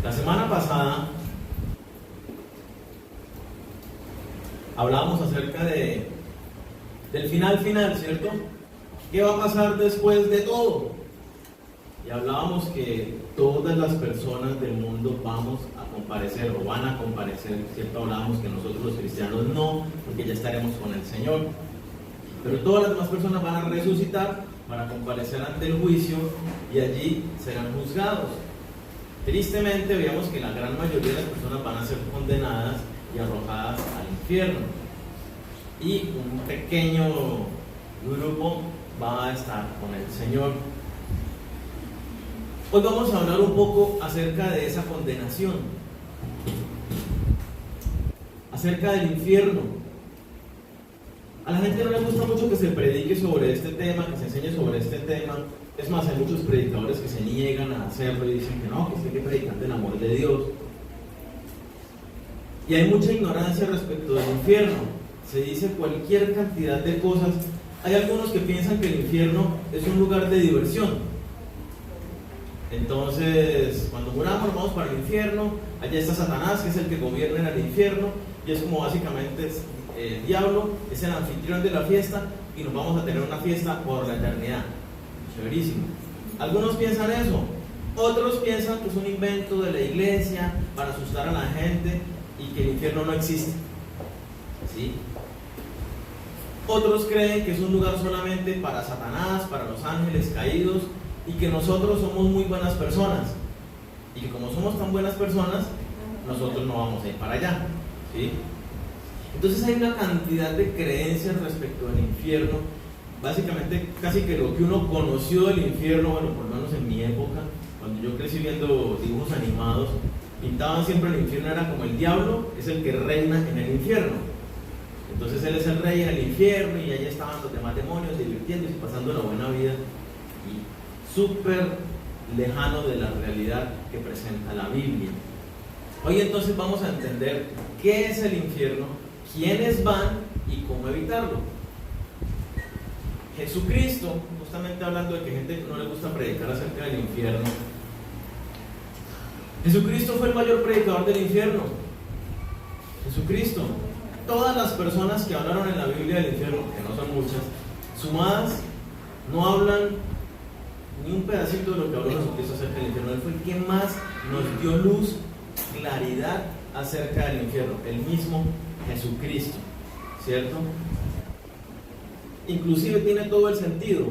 La semana pasada hablábamos acerca del final, ¿cierto? ¿Qué va a pasar después de todo? Y hablábamos que todas las personas del mundo vamos a comparecer o van a comparecer, ¿cierto? Hablábamos que nosotros los cristianos no, porque ya estaremos con el Señor. Pero todas las demás personas van a resucitar para comparecer ante el juicio y allí serán juzgados. Tristemente veamos que la gran mayoría de las personas van a ser condenadas y arrojadas al infierno. Y un pequeño grupo va a estar con el Señor. Hoy vamos a hablar un poco acerca de esa condenación, acerca del infierno. A la gente no le gusta mucho que se predique sobre este tema, que se enseñe sobre este tema. Es más, hay muchos predicadores que se niegan a hacerlo y dicen que no, que hay que predicar del amor de Dios. Y hay mucha ignorancia respecto del infierno. Se dice cualquier cantidad de cosas. Hay algunos que piensan que el infierno es un lugar de diversión. Entonces, cuando muramos nos vamos para el infierno. Allá está Satanás, que es el que gobierna en el infierno. Y es como básicamente el diablo, es el anfitrión de la fiesta. Y nos vamos a tener una fiesta por la eternidad. Chéverísimo. Algunos piensan eso. Otros piensan que es un invento de la iglesia para asustar a la gente y que el infierno no existe. ¿Sí? Otros creen que es un lugar solamente para Satanás, para los ángeles caídos, y que nosotros somos muy buenas personas, y que como somos tan buenas personas, nosotros no vamos a ir para allá. ¿Sí? Entonces hay una cantidad de creencias respecto al infierno. Básicamente casi que lo que uno conoció del infierno, bueno, por lo menos en mi época, cuando yo crecí viendo dibujos animados, pintaban siempre el infierno, era como el diablo es el que reina en el infierno. Entonces él es el rey en el infierno y allí estaban los demás demonios divirtiéndose y pasando la buena vida, y súper lejano de la realidad que presenta la Biblia. Hoy entonces vamos a entender qué es el infierno, quiénes van y cómo evitarlo. Jesucristo, justamente hablando de que gente no le gusta predicar acerca del infierno, Jesucristo fue el mayor predicador del infierno. Jesucristo. Todas las personas que hablaron en la Biblia del infierno, que no son muchas, sumadas, no hablan ni un pedacito de lo que habló Jesucristo acerca del infierno. Él fue el que más nos dio luz, claridad acerca del infierno, el mismo Jesucristo, ¿cierto? Inclusive tiene todo el sentido.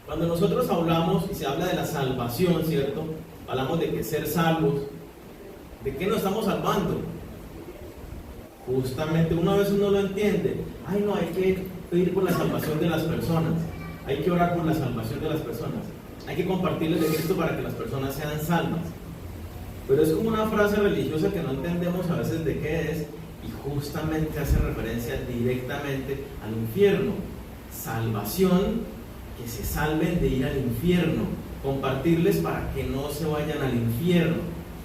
Cuando nosotros hablamos y se habla de la salvación, ¿cierto? Hablamos de que ser salvos, ¿de qué nos estamos salvando? Justamente una vez uno lo entiende, ay no, hay que pedir por la salvación de las personas, hay que orar por la salvación de las personas, hay que compartirles de Cristo para que las personas sean salvas. Pero es como una frase religiosa que no entendemos a veces de qué es, y justamente hace referencia directamente al infierno. Salvación, que se salven de ir al infierno, compartirles para que no se vayan al infierno.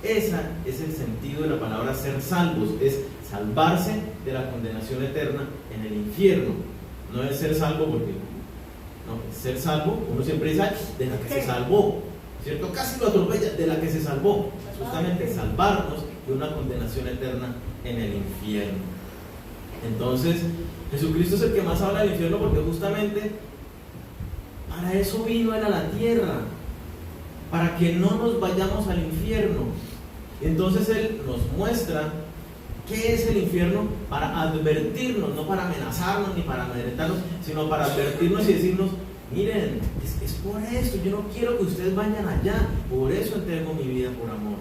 Ese es el sentido de la palabra ser salvos, es salvarse de la condenación eterna en el infierno. No es ser salvo porque, no, es ser salvo, uno siempre dice, de la que se salvó, ¿cierto? Casi lo atropella, de la que se salvó, justamente salvarnos de una condenación eterna en el infierno. Entonces, Jesucristo es el que más habla del infierno porque justamente para eso vino Él a la tierra, para que no nos vayamos al infierno. Entonces Él nos muestra qué es el infierno para advertirnos, no para amenazarnos ni para amedrentarnos, sino para advertirnos y decirnos, miren, es por esto, yo no quiero que ustedes vayan allá, por eso entrego mi vida por amor.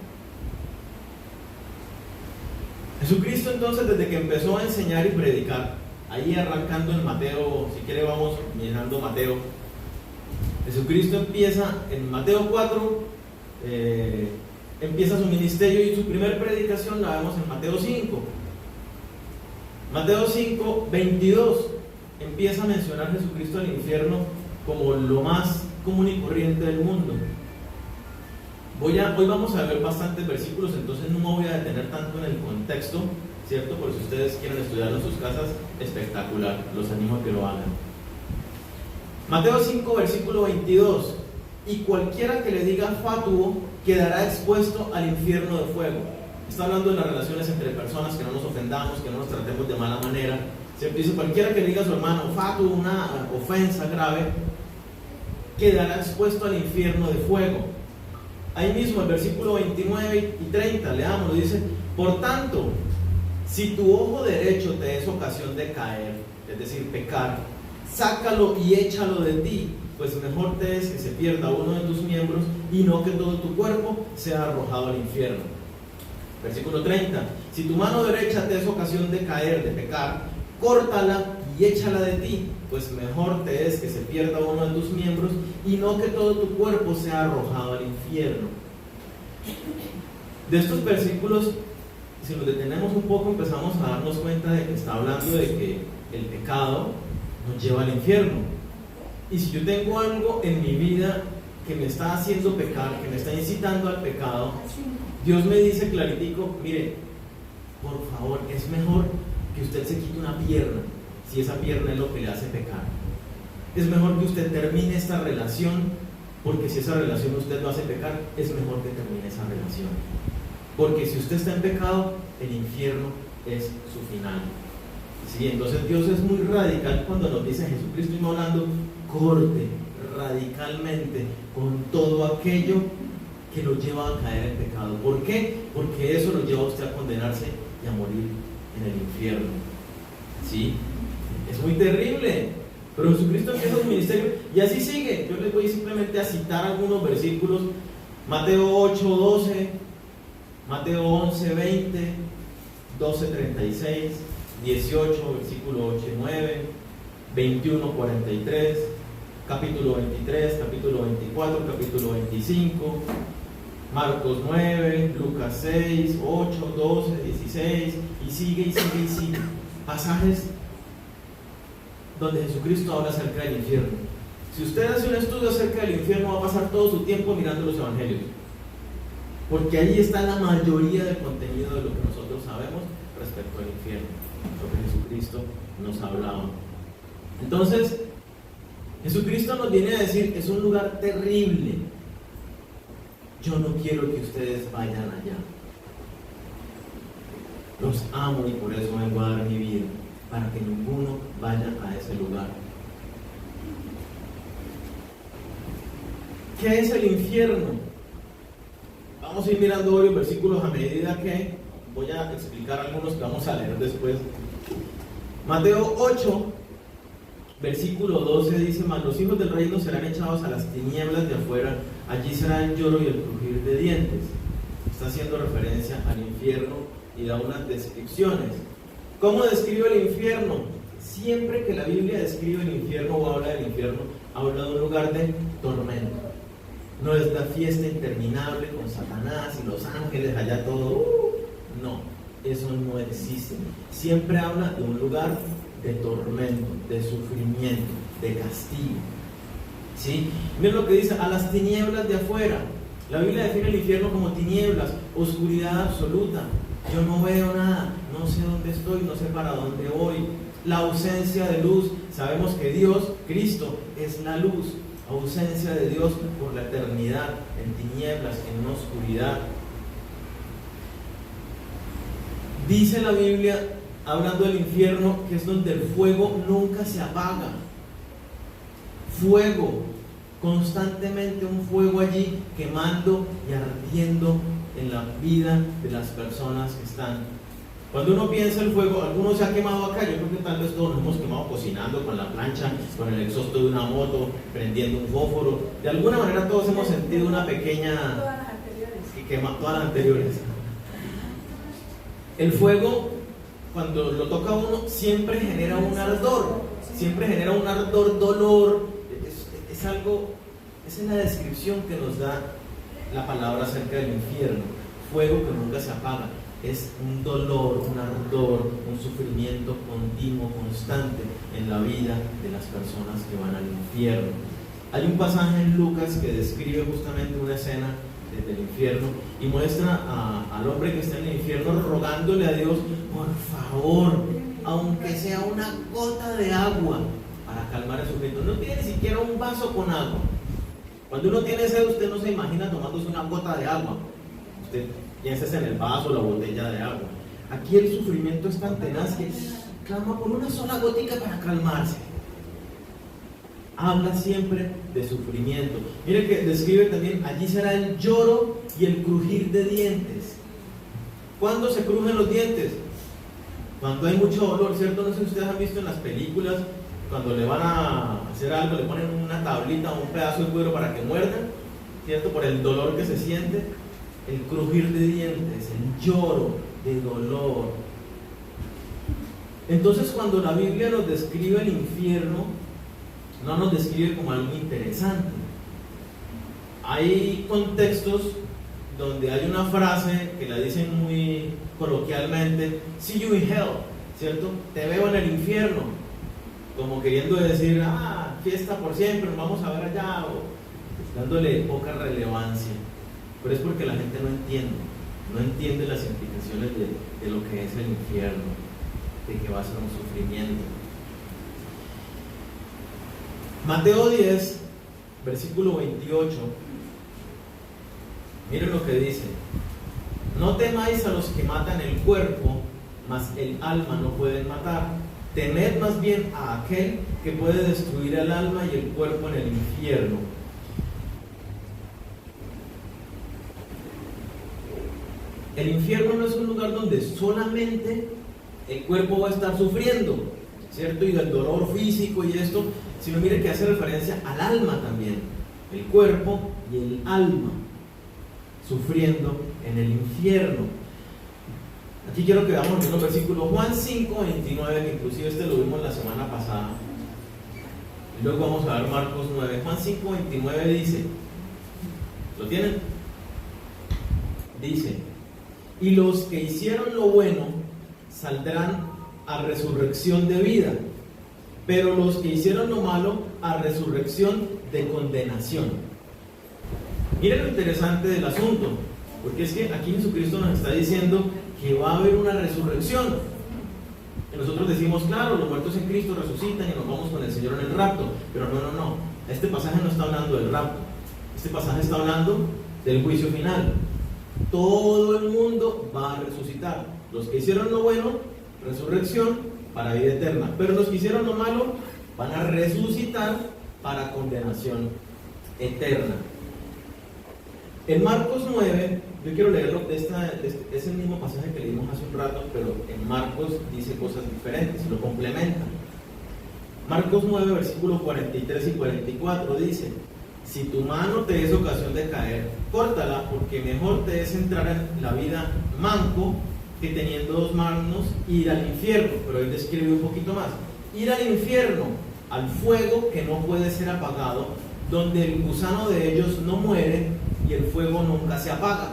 Jesucristo entonces, desde que empezó a enseñar y predicar, ahí arrancando en Mateo, si quiere vamos mirando Mateo, Jesucristo empieza en Mateo 4, empieza su ministerio y su primer predicación la vemos en Mateo 5. Mateo 5, 22, empieza a mencionar Jesucristo al infierno como lo más común y corriente del mundo. Hoy vamos a ver bastantes versículos, entonces no me voy a detener tanto en el contexto, ¿cierto? Por si ustedes quieren estudiarlo en sus casas, espectacular, los animo a que lo hagan. Mateo 5, versículo 22. Y cualquiera que le diga fatuo quedará expuesto al infierno de fuego. Está hablando de las relaciones entre personas, que no nos ofendamos, que no nos tratemos de mala manera. Siempre dice, cualquiera que le diga a su hermano, fatu, una ofensa grave, quedará expuesto al infierno de fuego. Ahí mismo, el versículo 29 y 30, leamos, dice, por tanto, si tu ojo derecho te es ocasión de caer, es decir, pecar, sácalo y échalo de ti, pues mejor te es que se pierda uno de tus miembros y no que todo tu cuerpo sea arrojado al infierno. Versículo 30, si tu mano derecha te es ocasión de caer, de pecar, córtala y échala de ti, pues mejor te es que se pierda uno de tus miembros y no que todo tu cuerpo sea arrojado al infierno. De estos versículos, si nos detenemos un poco, empezamos a darnos cuenta de que está hablando de que el pecado nos lleva al infierno. Y si yo tengo algo en mi vida que me está haciendo pecar, que me está incitando al pecado, Dios me dice claritico, mire, por favor, es mejor que usted se quite una pierna, si esa pierna es lo que le hace pecar. Es mejor que usted termine esta relación, porque si esa relación usted lo hace pecar, es mejor que termine esa relación. Porque si usted está en pecado, el infierno es su final. Sí, entonces Dios es muy radical cuando nos dice Jesucristo, y hablando, corte radicalmente con todo aquello que lo lleva a caer en pecado. ¿Por qué? Porque eso lo lleva a usted a condenarse y a morir en el infierno. ¿Sí? Es muy terrible. Pero Jesucristo empieza su ministerio y así sigue. Yo les voy simplemente a citar algunos versículos. Mateo 8, 12, Mateo 11, 20, 12, 36, 18, versículo 8 y 9, 21, 43, capítulo 23, capítulo 24, capítulo 25, Marcos 9, Lucas 6, 8, 12, 16, y sigue y sigue y sigue. Pasajes donde Jesucristo habla acerca del infierno. Si usted hace un estudio acerca del infierno, va a pasar todo su tiempo mirando los evangelios, porque ahí está la mayoría del contenido de lo que nosotros sabemos respecto al infierno, lo que Jesucristo nos hablaba. Entonces, Jesucristo nos viene a decir, es un lugar terrible. Yo no quiero que ustedes vayan allá. Los amo y por eso vengo a dar mi vida, para que ninguno vaya a ese lugar. ¿Qué es el infierno? Vamos a ir mirando varios versículos a medida que voy a explicar algunos que vamos a leer después. Mateo 8, versículo 12 dice, mas los hijos del reino serán echados a las tinieblas de afuera, allí será el lloro y el crujir de dientes. Está haciendo referencia al infierno y da unas descripciones. ¿Cómo describe el infierno? Siempre que la Biblia describe el infierno o habla del infierno, habla de un lugar de tormento. No es la fiesta interminable con Satanás y los ángeles allá todo. No, eso no existe. Siempre habla de un lugar de tormento, de sufrimiento, de castigo. ¿Sí? Miren lo que dice, a las tinieblas de afuera. La Biblia define el infierno como tinieblas, oscuridad absoluta. Yo no veo nada, no sé dónde estoy, no sé para dónde voy. La ausencia de luz. Sabemos que Dios, Cristo, es la luz. Ausencia de Dios por la eternidad, en tinieblas, en oscuridad. Dice la Biblia, hablando del infierno, que es donde el fuego nunca se apaga. Fuego, constantemente un fuego allí quemando y ardiendo en la vida de las personas que están. Cuando uno piensa el fuego, alguno se ha quemado acá, yo creo que tal vez todos nos hemos quemado cocinando con la plancha, con el exhausto de una moto, prendiendo un fósforo. De alguna manera todos hemos sentido una pequeña... Todas las anteriores. Que quema, todas las anteriores. El fuego, cuando lo toca uno, siempre genera un ardor, siempre genera un ardor, dolor. Es algo, esa es la descripción que nos da la palabra acerca del infierno. Fuego que nunca se apaga. Es un dolor, un ardor, un sufrimiento continuo, constante en la vida de las personas que van al infierno. Hay un pasaje en Lucas que describe justamente una escena del infierno y muestra al hombre que está en el infierno rogándole a Dios, por favor, aunque sea una gota de agua para calmar el sufrimiento. No tiene ni siquiera un vaso con agua. Cuando uno tiene sed, usted no se imagina tomándose una gota de agua. Usted piensa en el vaso o la botella de agua. Aquí el sufrimiento es tan tenaz que clama por una sola gotica para calmarse. Habla siempre de sufrimiento. Mire que describe también, allí será el lloro y el crujir de dientes. ¿Cuándo se crujen los dientes? Cuando hay mucho dolor, ¿cierto? No sé si ustedes han visto en las películas, cuando le van a hacer algo, le ponen una tablita o un pedazo de cuero para que muerdan, ¿cierto? Por el dolor que se siente, el crujir de dientes, el lloro de dolor. Entonces, cuando la Biblia nos describe el infierno, no nos describe como algo interesante. Hay contextos donde hay una frase que la dicen muy coloquialmente, see you in hell, ¿cierto? Te veo en el infierno, como queriendo decir, fiesta por siempre, nos vamos a ver allá, o dándole poca relevancia. Pero es porque la gente no entiende las implicaciones de lo que es el infierno, de que va a ser un sufrimiento. Mateo 10, versículo 28, miren lo que dice: no temáis a los que matan el cuerpo, mas el alma no pueden matar. Temed más bien a aquel que puede destruir el alma y el cuerpo en el infierno. El infierno no es un lugar donde solamente el cuerpo va a estar sufriendo, ¿cierto? Y del dolor físico y esto, sino mire que hace referencia al alma también. El cuerpo y el alma sufriendo en el infierno. Aquí quiero que veamos en los versículos Juan 5, 29, que inclusive este lo vimos la semana pasada. Y luego vamos a ver Marcos 9. Juan 5, 29 dice, ¿lo tienen? Dice: y los que hicieron lo bueno saldrán a resurrección de vida, pero los que hicieron lo malo a resurrección de condenación. Miren lo interesante del asunto, porque es que aquí Jesucristo nos está diciendo que va a haber una resurrección. Y nosotros decimos, claro, los muertos en Cristo resucitan y nos vamos con el Señor en el rapto, pero no. Este pasaje no está hablando del rapto. Este pasaje está hablando del juicio final. Todo el mundo va a resucitar. Los que hicieron lo bueno, resurrección para vida eterna, pero los que hicieron lo malo van a resucitar para condenación eterna. En Marcos 9, yo quiero leerlo, es el mismo pasaje que leímos hace un rato, pero en Marcos dice cosas diferentes, lo complementa. Marcos 9, versículos 43 y 44 dice: si tu mano te es ocasión de caer, córtala, porque mejor te es entrar en la vida manco que teniendo dos manos ir al infierno. Pero él describe un poquito más: ir al infierno, al fuego que no puede ser apagado, donde el gusano de ellos no muere y el fuego nunca se apaga.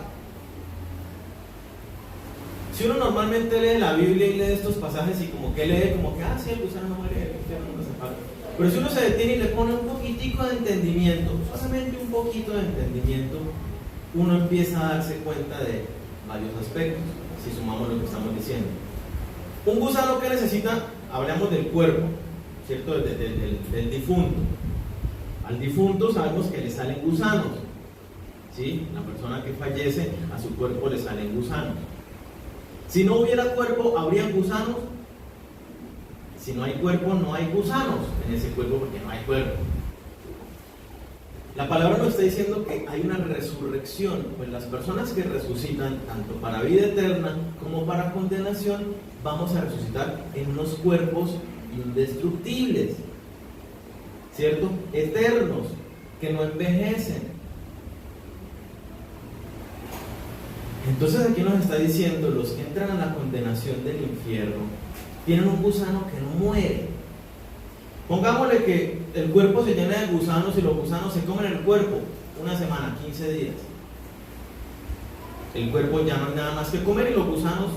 Si uno normalmente lee la Biblia y lee estos pasajes y como que lee como que, sí, el gusano no muere, el infierno nunca se apaga. Pero si uno se detiene y le pone un poquitico de entendimiento, solamente un poquito de entendimiento, uno empieza a darse cuenta de varios aspectos, si sumamos lo que estamos diciendo. Un gusano que necesita, hablamos del cuerpo, ¿cierto? Del difunto. Al difunto sabemos que le salen gusanos, ¿sí? La persona que fallece, a su cuerpo le salen gusanos. Si no hubiera cuerpo, ¿habría gusanos? Si no hay cuerpo, no hay gusanos en ese cuerpo, porque no hay cuerpo. La palabra nos está diciendo que hay una resurrección, pues las personas que resucitan, tanto para vida eterna como para condenación, vamos a resucitar en unos cuerpos indestructibles, ¿cierto? Eternos, que no envejecen. Entonces aquí nos está diciendo, los que entran a la condenación del infierno tienen un gusano que no muere. Pongámosle que el cuerpo se llena de gusanos y los gusanos se comen el cuerpo una semana, 15 días. El cuerpo ya no hay nada más que comer y los gusanos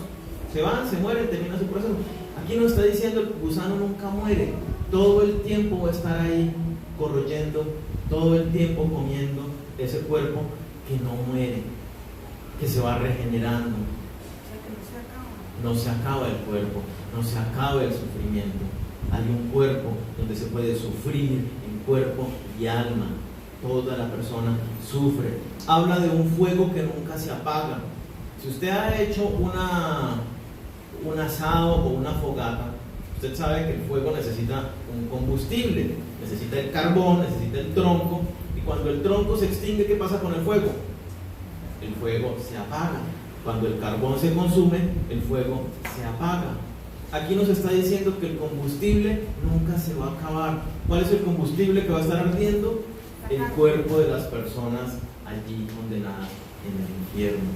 se van, se mueren, termina su proceso. Aquí nos está diciendo, el gusano nunca muere, todo el tiempo va a estar ahí corroyendo, todo el tiempo comiendo ese cuerpo que no muere, que se va regenerando. No se acaba el cuerpo, no se acaba el sufrimiento. Hay un cuerpo donde se puede sufrir en cuerpo y alma. toda la persona sufre. Habla de un fuego que nunca se apaga. Si usted ha hecho un asado o una fogata, usted sabe que el fuego necesita un combustible, necesita el carbón, necesita el tronco, y cuando el tronco se extingue, ¿qué pasa con el fuego? El fuego se apaga. Cuando el carbón se consume, el fuego se apaga. Aquí nos está diciendo que el combustible nunca se va a acabar. ¿Cuál es el combustible que va a estar ardiendo? El cuerpo de las personas allí condenadas en el infierno.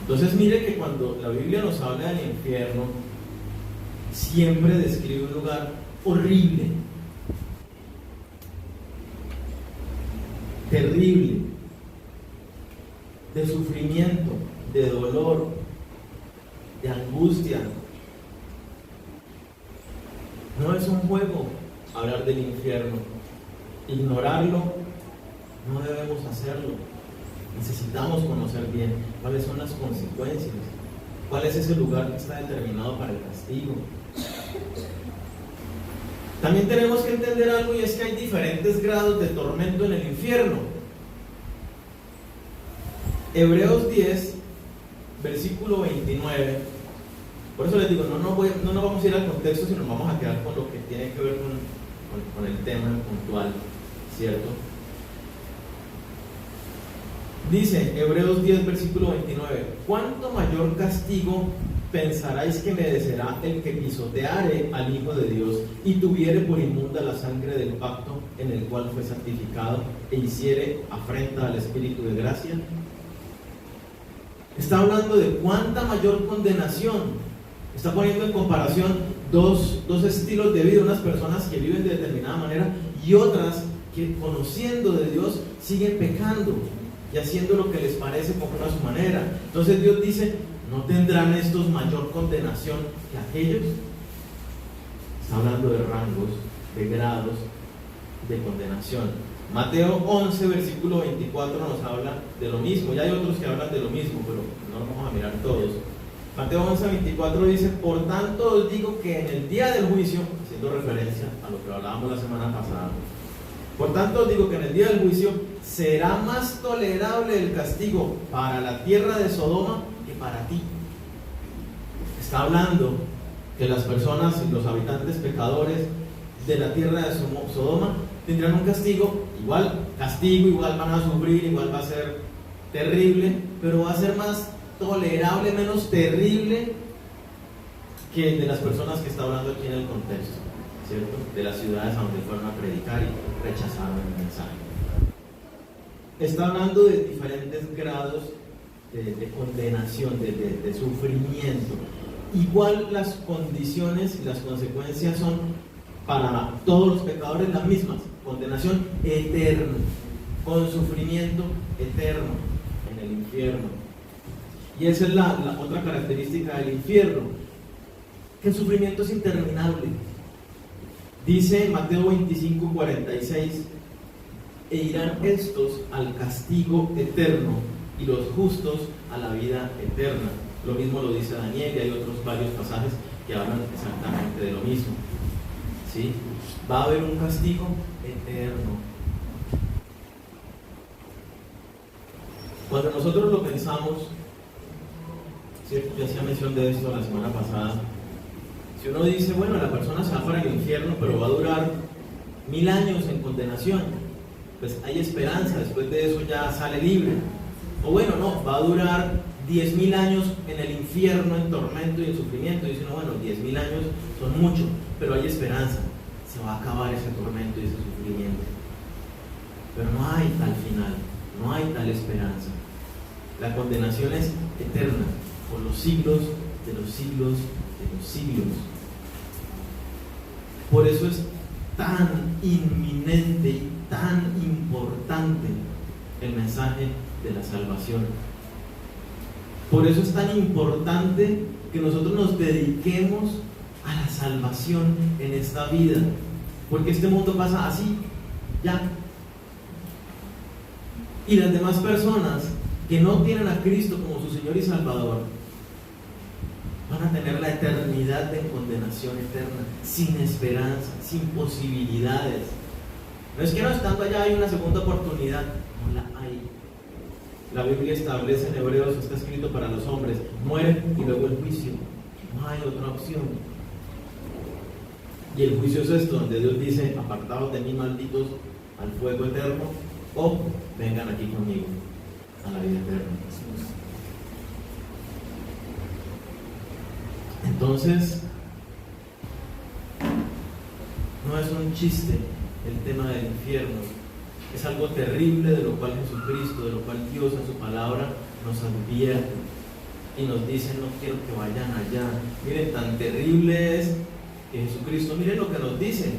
Entonces mire que cuando la Biblia nos habla del infierno, siempre describe un lugar horrible, terrible, de sufrimiento, de dolor, de angustia. No es un juego hablar del infierno. Ignorarlo, no debemos hacerlo. Necesitamos conocer bien cuáles son las consecuencias, cuál es ese lugar que está determinado para el castigo. También tenemos que entender algo, y es que hay diferentes grados de tormento en el infierno. Hebreos 10, versículo 29. Por eso les digo, no nos vamos a ir al contexto, sino nos vamos a quedar con lo que tiene que ver con el tema puntual, ¿cierto? Dice Hebreos 10, versículo 29: ¿cuánto mayor castigo pensaráis que merecerá el que pisoteare al Hijo de Dios y tuviere por inmunda la sangre del pacto en el cual fue santificado e hiciere afrenta al Espíritu de gracia? Está hablando de cuánta mayor condenación. Está poniendo en comparación dos estilos de vida, unas personas que viven de determinada manera y otras que, conociendo de Dios, siguen pecando y haciendo lo que les parece conforme a su manera. Entonces Dios dice: ¿no tendrán estos mayor condenación que aquellos? Está hablando de rangos, de grados de condenación. Mateo 11, versículo 24 nos habla de lo mismo. Ya hay otros que hablan de lo mismo, pero no los vamos a mirar todos. Mateo 11, 24 dice: por tanto os digo que en el día del juicio, haciendo referencia a lo que hablábamos la semana pasada, por tanto os digo que en el día del juicio será más tolerable el castigo para la tierra de Sodoma que para ti. Está hablando que las personas, los habitantes pecadores de la tierra de Sodoma tendrán un castigo, igual van a sufrir, igual va a ser terrible, pero va a ser más tolerable, menos terrible que el de las personas que está hablando aquí en el contexto, ¿cierto? De las ciudades a donde fueron a predicar y rechazaron el mensaje. Está hablando de diferentes grados de condenación, de sufrimiento. Igual las condiciones y las consecuencias son para todos los pecadores las mismas: condenación eterna, con sufrimiento eterno en el infierno. Y esa es la otra característica del infierno, que el sufrimiento es interminable. Dice Mateo 25, 46: e irán estos al castigo eterno y los justos a la vida eterna. Lo mismo lo dice Daniel, y hay otros varios pasajes que hablan exactamente de lo mismo. ¿Sí? Va a haber un castigo eterno. Cuando nosotros lo pensamos, ¿cierto? Yo hacía mención de esto la semana pasada. Si uno dice, bueno, la persona se va para el infierno, pero va a durar 1000 años en condenación, pues hay esperanza, después de eso ya sale libre. O bueno, no, va a durar 10.000 años en el infierno, en tormento y en sufrimiento. Y dice uno, bueno, 10.000 años son mucho, pero hay esperanza, se va a acabar ese tormento y ese sufrimiento. Pero no hay tal final, no hay tal esperanza. La condenación es eterna, por los siglos de los siglos de los siglos. Por eso es tan inminente y tan importante el mensaje de la salvación. Por eso es tan importante que nosotros nos dediquemos a la salvación en esta vida, porque este mundo pasa así, ya. Y las demás personas que no tienen a Cristo como su Señor y Salvador van a tener la eternidad de condenación eterna, sin esperanza, sin posibilidades. No es que no estando allá hay una segunda oportunidad, no la hay. La Biblia establece en Hebreos, está escrito para los hombres, mueren y luego el juicio. No hay otra opción. Y el juicio es esto, donde Dios dice, apartados de mí, malditos, al fuego eterno, o vengan aquí conmigo a la vida eterna. Entonces, no es un chiste el tema del infierno, es algo terrible de lo cual Jesucristo, de lo cual Dios en su palabra nos advierte y nos dice, no quiero que vayan allá. Miren, tan terrible es que Jesucristo, miren lo que nos dice.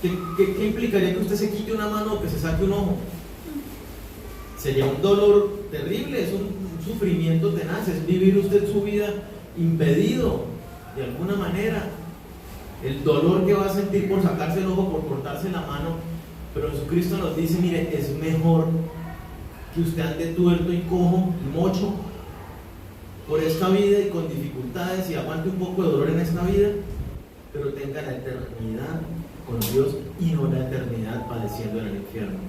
¿Qué implicaría que usted se quite una mano o que se saque un ojo? Sería un dolor terrible, es un sufrimiento tenaz, es vivir usted su vida impedido de alguna manera. El dolor que va a sentir por sacarse el ojo, por cortarse la mano. Pero Jesucristo nos dice, mire, es mejor que usted ande tuerto y cojo y mocho por esta vida y con dificultades y aguante un poco de dolor en esta vida, pero tenga la eternidad con Dios y no la eternidad padeciendo en el infierno.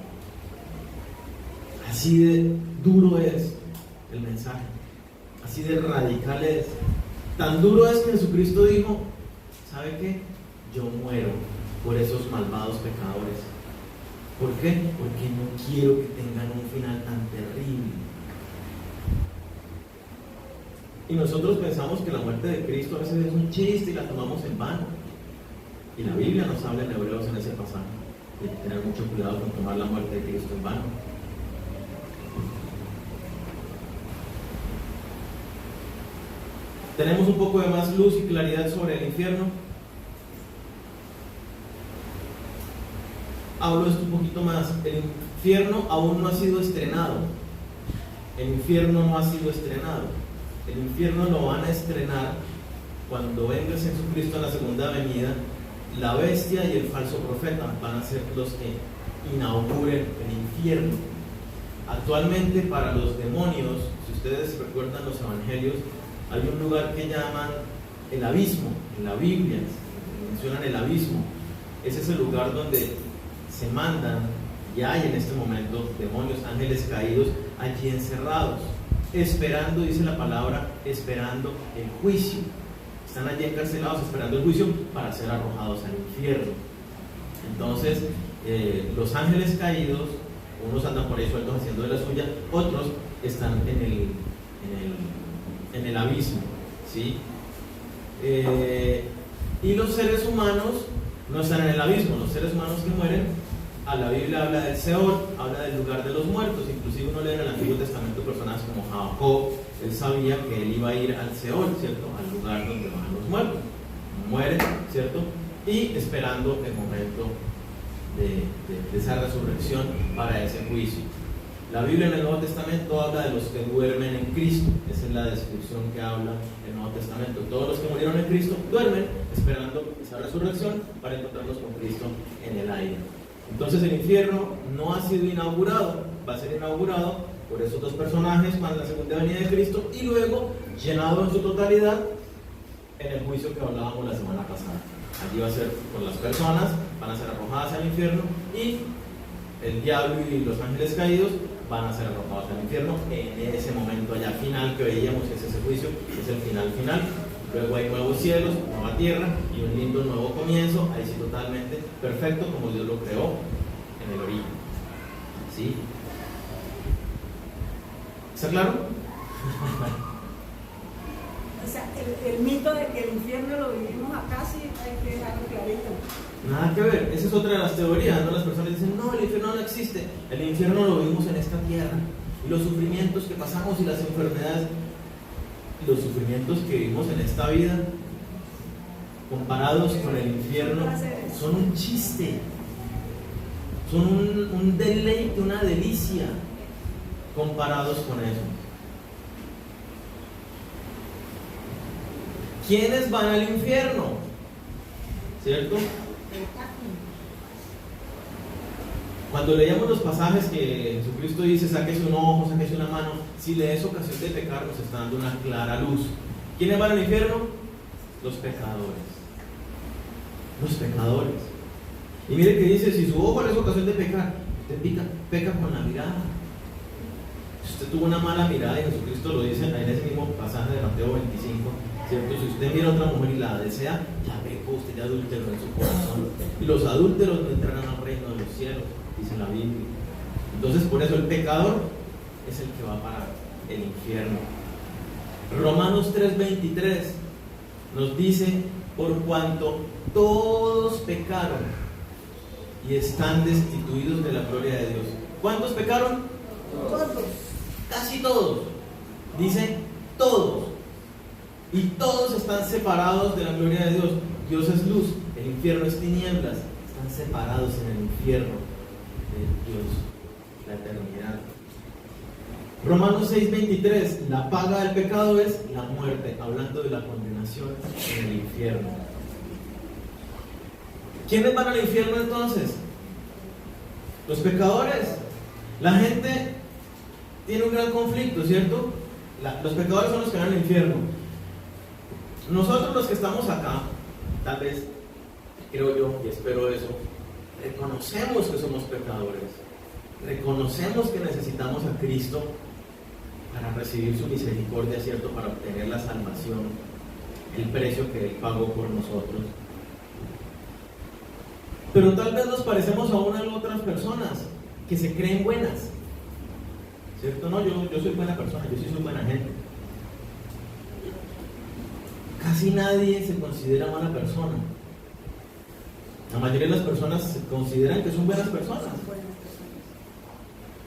Así de duro es el mensaje, así de radical es. Tan duro es que Jesucristo dijo, ¿sabe qué? Yo muero por esos malvados pecadores. ¿Por qué? Porque no quiero que tengan un final tan terrible. Y nosotros pensamos que la muerte de Cristo a veces es un chiste y la tomamos en vano. Y la Biblia nos habla en Hebreos en ese pasaje de tener mucho cuidado con tomar la muerte de Cristo en vano. Tenemos un poco de más luz y claridad sobre el infierno. Hablo esto un poquito más. El infierno aún no ha sido estrenado. El infierno no ha sido estrenado. El infierno lo van a estrenar cuando venga Jesucristo en la segunda venida. La bestia y el falso profeta van a ser los que inauguren el infierno. Actualmente, para los demonios, si ustedes recuerdan los evangelios, hay un lugar que llaman el abismo. En la Biblia mencionan el abismo. Ese es el lugar donde se mandan, y hay en este momento demonios, ángeles caídos allí encerrados, esperando, dice la palabra, esperando el juicio. Están allí encarcelados esperando el juicio para ser arrojados al infierno. Entonces, los ángeles caídos, unos andan por ahí sueltos haciendo de la suya, otros están en el abismo, ¿sí? Y los seres humanos no están en el abismo. Los seres humanos que mueren, a la Biblia habla del Seol, habla del lugar de los muertos. Inclusive uno lee en el Antiguo Testamento personajes como Jacob. Él sabía que él iba a ir al Seol, ¿cierto? Al lugar donde van los muertos. Mueren, ¿cierto? Y esperando el momento de esa resurrección para ese juicio. La Biblia en el Nuevo Testamento habla de los que duermen en Cristo. Esa es la descripción que habla el Nuevo Testamento. Todos los que murieron en Cristo duermen esperando esa resurrección para encontrarnos con Cristo en el aire. Entonces el infierno no ha sido inaugurado, va a ser inaugurado por esos dos personajes para la segunda venida de Cristo y luego llenado en su totalidad en el juicio que hablábamos la semana pasada. Allí va a ser por las personas, van a ser arrojadas al infierno y el diablo y los ángeles caídos van a ser arrojados al infierno en ese momento allá final que veíamos, que es ese juicio, es el final. Luego hay nuevos cielos, nueva tierra y un lindo nuevo comienzo, ahí sí totalmente perfecto como Dios lo creó en el origen. ¿Sí? ¿Está claro? O sea, el mito de que el infierno lo vivimos acá sí hay que dejarlo clarito. Nada que ver, esa es otra de las teorías, ¿no? Las personas dicen, no, el infierno no existe, el infierno lo vivimos en esta tierra, y los sufrimientos que pasamos y las enfermedades, y los sufrimientos que vivimos en esta vida, comparados con el infierno, son un chiste, son un deleite, una delicia, comparados con eso. ¿Quiénes van al infierno? ¿Cierto? Cuando leíamos los pasajes que Jesucristo dice, sáquese un ojo, sáquese una mano, si le es ocasión de pecar, nos está dando una clara luz. ¿Quiénes van al infierno? Los pecadores. Los pecadores. Y mire que dice, si su ojo es ocasión de pecar, usted peca con la mirada. Si usted tuvo una mala mirada, y Jesucristo lo dice en ese mismo pasaje de Mateo 25, ¿cierto? Si usted mira a otra mujer y la desea, ya pecó, usted ya adúltero en su corazón. Y los adúlteros no entrarán al reino de los cielos, dice la Biblia. Entonces, por eso el pecador es el que va para el infierno. Romanos 3:23 nos dice, por cuanto todos pecaron y están destituidos de la gloria de Dios. ¿Cuántos pecaron? Todos. Casi todos. Dice todos. Y todos están separados de la gloria de Dios. Dios es luz, el infierno es tinieblas. Están separados en el infierno de Dios, la eternidad. Romanos 6:23, la paga del pecado es la muerte, hablando de la condenación en el infierno. ¿Quiénes van al infierno entonces? Los pecadores. La gente tiene un gran conflicto, ¿cierto? Los pecadores son los que van al infierno. Nosotros los que estamos acá, tal vez, creo yo y espero eso, reconocemos que somos pecadores, reconocemos que necesitamos a Cristo para recibir su misericordia, ¿cierto? Para obtener la salvación, el precio que Él pagó por nosotros. Pero tal vez nos parecemos a unas u otras personas que se creen buenas, ¿cierto? No, yo soy buena persona, yo sí soy buena gente. Casi nadie se considera mala persona. La mayoría de las personas se consideran que son buenas personas.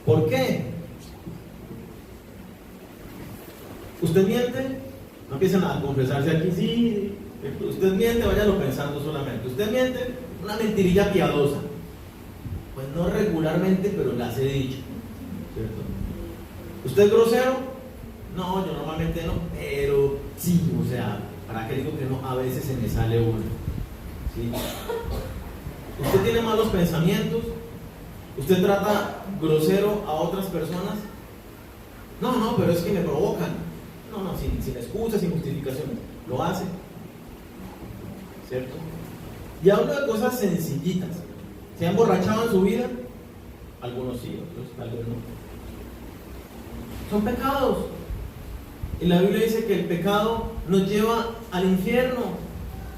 ¿Por qué? ¿Usted miente? No empiecen a confesarse aquí, sí. Usted miente, váyalo pensando solamente. ¿Usted miente? Una mentirilla piadosa. Pues no regularmente, pero las he dicho, ¿cierto? ¿Usted es grosero? No, yo normalmente no, pero sí, o sea, ¿para qué digo que no? A veces se me sale uno, ¿sí? ¿Usted tiene malos pensamientos? ¿Usted trata grosero a otras personas? No, pero es que me provocan. No, sin excusas, sin justificaciones. Lo hace, ¿cierto? Y hablo de cosas sencillitas. ¿Se han emborrachado en su vida? Algunos sí, otros tal vez no. Son pecados. Y la Biblia dice que el pecado nos lleva al infierno.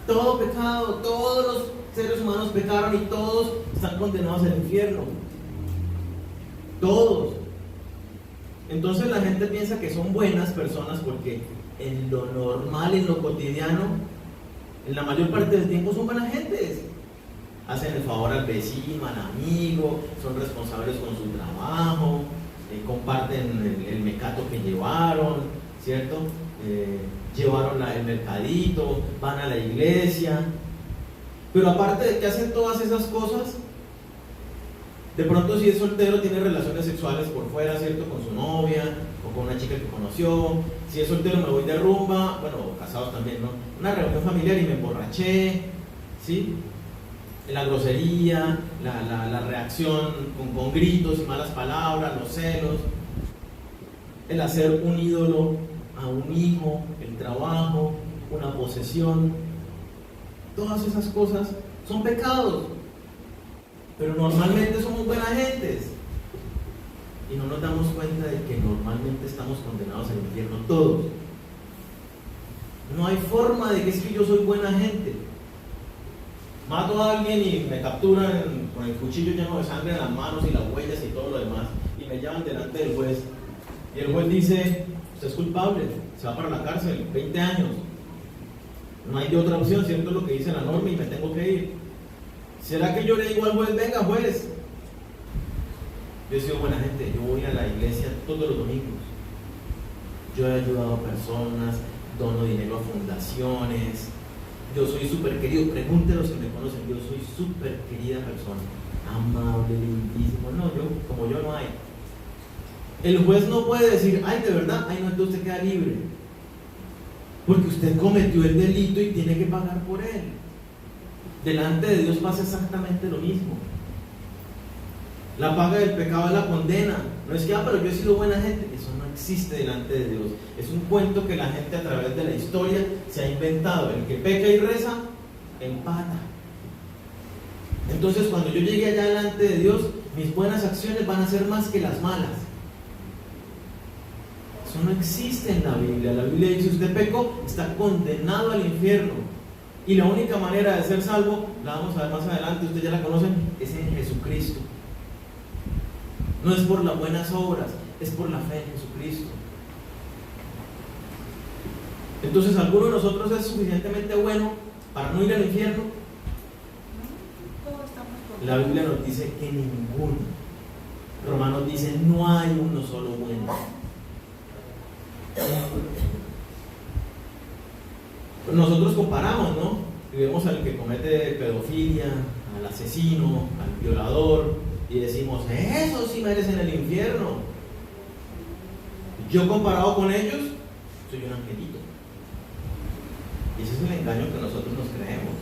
Todo pecado, todos los seres humanos pecaron y todos están condenados al infierno. Todos. Entonces la gente piensa que son buenas personas porque en lo normal, en lo cotidiano, en la mayor parte del tiempo son buenas gentes. Hacen el favor al vecino, al amigo, son responsables con su trabajo, comparten el mecato que llevaron, ¿cierto? Llevaron el mercadito, van a la iglesia. Pero aparte de que hacen todas esas cosas, de pronto si es soltero tiene relaciones sexuales por fuera, ¿cierto? Con su novia o con una chica que conoció. Si es soltero me voy de rumba, bueno, casados también, ¿no? Una reunión familiar y me emborraché, ¿sí? La grosería, la reacción con gritos y malas palabras, los celos, el hacer un ídolo a un hijo, el trabajo, una posesión. Todas esas cosas son pecados. Pero normalmente somos buenas gentes y no nos damos cuenta de que normalmente estamos condenados al infierno todos. No hay forma de que es que yo soy buena gente. Mato a alguien y me capturan con el cuchillo lleno de sangre en las manos y las huellas y todo lo demás y me llevan delante del juez y el juez dice, usted es culpable, se va para la cárcel, 20 años. No hay de otra opción, ¿cierto? Es lo que dice la norma y me tengo que ir. ¿Será que yo le digo al juez, venga juez? Yo he sido buena gente, yo voy a la iglesia todos los domingos. Yo he ayudado a personas, dono dinero a fundaciones. Yo soy súper querido, pregúntenle a los que me conocen, yo soy súper querida persona, amable, lindísimo. No, como yo no hay. El juez no puede decir, ay, de verdad, ay, no, entonces usted queda libre. Porque usted cometió el delito y tiene que pagar por él. Delante de Dios pasa exactamente lo mismo. La paga del pecado es la condena. No es que, pero yo he sido buena gente. Eso no existe delante de Dios. Es un cuento que la gente a través de la historia se ha inventado. El que peca y reza, empata. Entonces cuando yo llegue allá delante de Dios, mis buenas acciones van a ser más que las malas. Eso no existe en la Biblia. La Biblia dice: usted pecó, está condenado al infierno. Y la única manera de ser salvo, la vamos a ver más adelante, ustedes ya la conocen, es en Jesucristo. No es por las buenas obras, es por la fe en Jesucristo. Entonces, ¿alguno de nosotros es suficientemente bueno para no ir al infierno? La Biblia nos dice que ninguno. Romanos dice: no hay uno solo bueno. Nosotros comparamos, ¿no? Y vemos al que comete pedofilia, al asesino, al violador, y decimos: esos sí merecen el infierno. Yo, comparado con ellos, soy un angelito. Y ese es el engaño que nosotros nos creemos.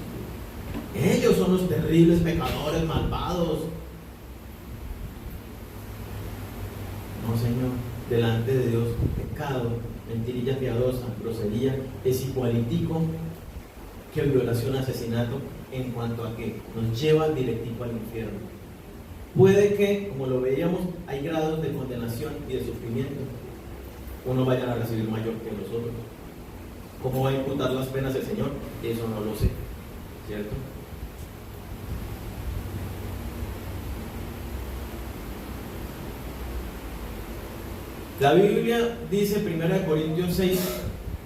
Ellos son los terribles pecadores, malvados. No, Señor. Delante de Dios, pecado, mentirilla piadosa, grosería, es igualitico que violación, asesinato, en cuanto a que nos lleva directivo al infierno. Puede que, como lo veíamos, hay grados de condenación y de sufrimiento. Unos vayan a recibir mayor que los otros. ¿Cómo va a imputar las penas el Señor? Eso no lo sé, ¿cierto? La Biblia dice, 1 Corintios 6,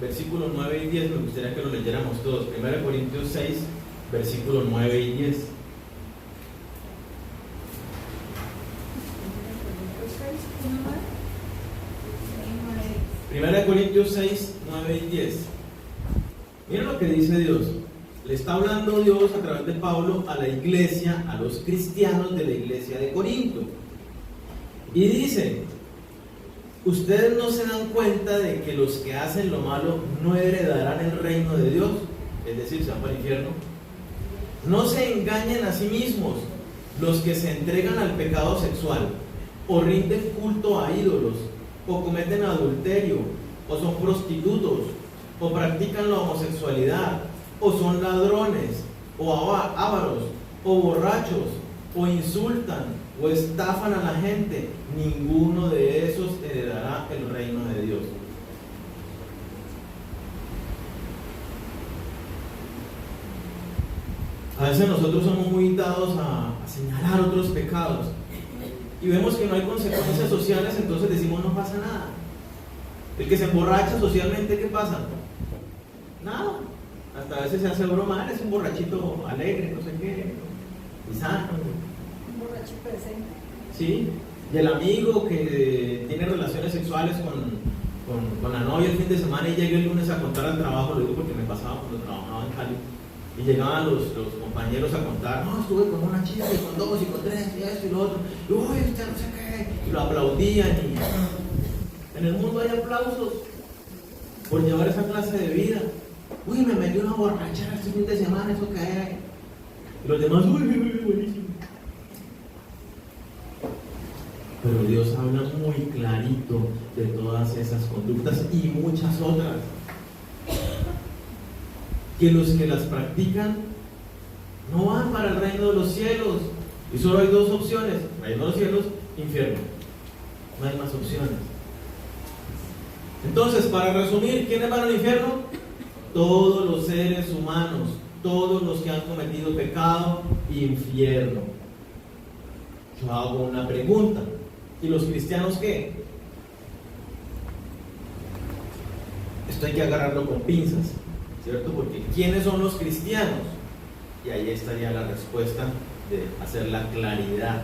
versículos 9 y 10, me gustaría que lo leyéramos todos. 1 Corintios 6, versículos 9 y 10. Primera de Corintios 6, 9 y 10. Miren lo que dice Dios. Le está hablando Dios a través de Pablo a la iglesia, a los cristianos de la iglesia de Corinto. Y dice: ¿ustedes no se dan cuenta de que los que hacen lo malo no heredarán el reino de Dios? Es decir, se van para el infierno. No se engañen a sí mismos. Los que se entregan al pecado sexual, o rinden culto a ídolos, o cometen adulterio, o son prostitutos, o practican la homosexualidad, o son ladrones, o ávaros, o borrachos, o insultan, o estafan a la gente, ninguno de esos heredará el reino de Dios. A veces nosotros somos muy dados a señalar otros pecados y vemos que no hay consecuencias sociales, entonces decimos: no pasa nada. El que se emborracha socialmente, ¿qué pasa? Nada. Hasta a veces se hace broma: es un borrachito alegre, no sé qué, y sano. Un borracho presente. Sí. Y el amigo que tiene relaciones sexuales con la novia el fin de semana y llega el lunes a contar al trabajo, lo digo porque me pasaba cuando trabajaba en Cali, y llegaban los compañeros a contar: no, estuve con una chica, y con dos, y con tres, y esto y lo otro, y uy, usted no sé qué, y lo aplaudían. Y en el mundo hay aplausos por llevar esa clase de vida. Uy, me metí una borrachera este fin de semana, eso que hay. Y los demás: uy, buenísimo. Pero Dios habla muy clarito de todas esas conductas y muchas otras, que los que las practican no van para el reino de los cielos. Y solo hay dos opciones: reino de los cielos, infierno. No hay más opciones. Entonces, para resumir, ¿quiénes van al infierno? Todos los seres humanos, todos los que han cometido pecado, infierno. Yo hago una pregunta: ¿y los cristianos qué? Esto hay que agarrarlo con pinzas, ¿cierto? Porque ¿quiénes son los cristianos? Y ahí estaría la respuesta de hacer la claridad.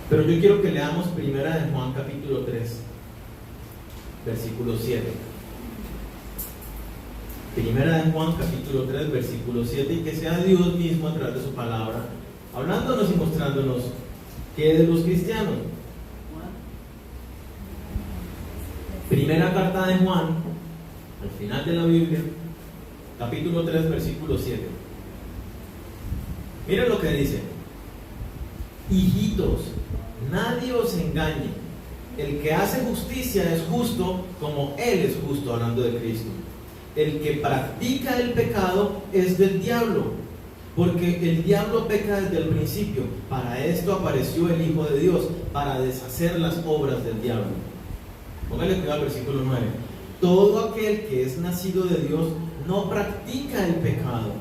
Pero yo quiero que leamos primera de Juan capítulo 3, versículo 7. Primera de Juan capítulo 3, versículo 7, y que sea Dios mismo a través de su palabra hablándonos y mostrándonos qué es de los cristianos. Primera carta de Juan, al final de la Biblia, capítulo 3, versículo 7. Miren lo que dice: hijitos, nadie os engañe. El que hace justicia es justo como Él es justo, hablando de Cristo. El que practica el pecado es del diablo, Porque el diablo peca desde el principio. Para esto apareció el Hijo de Dios, para deshacer las obras del diablo. Póngale cuidado al versículo 9. Todo aquel que es nacido de Dios no practica el pecado,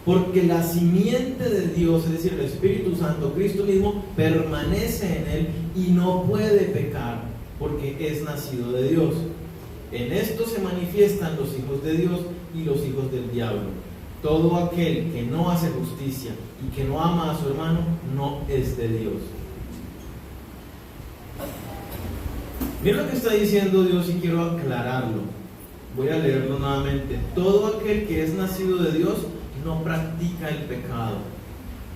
porque la simiente de Dios, es decir, el Espíritu Santo, Cristo mismo, permanece en él y no puede pecar, porque es nacido de Dios. En esto se manifiestan los hijos de Dios y los hijos del diablo. Todo aquel que no hace justicia y que no ama a su hermano no es de Dios. Mira lo que está diciendo Dios y quiero aclararlo. Voy a leerlo nuevamente. Todo aquel que es nacido de Dios no practica el pecado.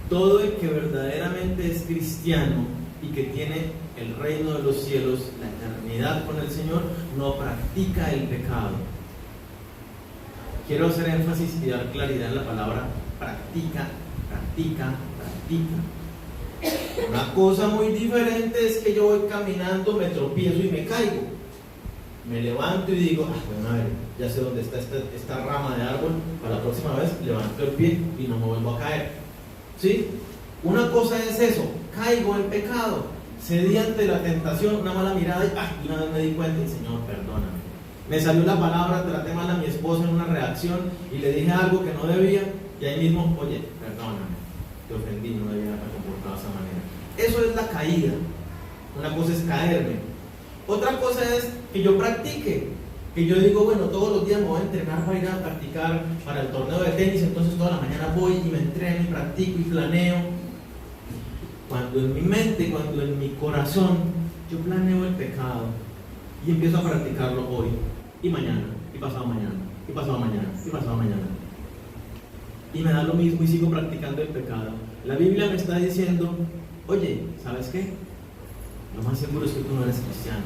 Todo el que verdaderamente es cristiano y que tiene el reino de los cielos, la eternidad con el Señor, no practica el pecado. Quiero hacer énfasis y dar claridad en la palabra practica, practica, practica. Una cosa muy diferente es que yo voy caminando, me tropiezo y me caigo. Me levanto y digo, bueno, a ver, ya sé dónde está esta rama de árbol, para la próxima vez levanto el pie y no me vuelvo a caer. ¿Sí? Una cosa es eso, caigo en pecado, cedí ante la tentación, una mala mirada y una vez me di cuenta y Señor, perdóname. Me salió la palabra, traté mal a mi esposa en una reacción y le dije algo que no debía y ahí mismo, oye, perdóname, te ofendí, no debía haberme comportado de esa manera. Eso es la caída. Una cosa es caerme. Otra cosa es que yo practique, que yo digo, bueno, todos los días me voy a entrenar para ir a practicar para el torneo de tenis, entonces toda la mañana voy y me entreno y practico y planeo. Cuando en mi mente, cuando en mi corazón yo planeo el pecado y empiezo a practicarlo hoy y mañana, y pasado mañana, y pasado mañana, y pasado mañana, y me da lo mismo y sigo practicando el pecado, la Biblia me está diciendo, oye, ¿sabes qué? Lo más seguro es que tú no eres cristiano.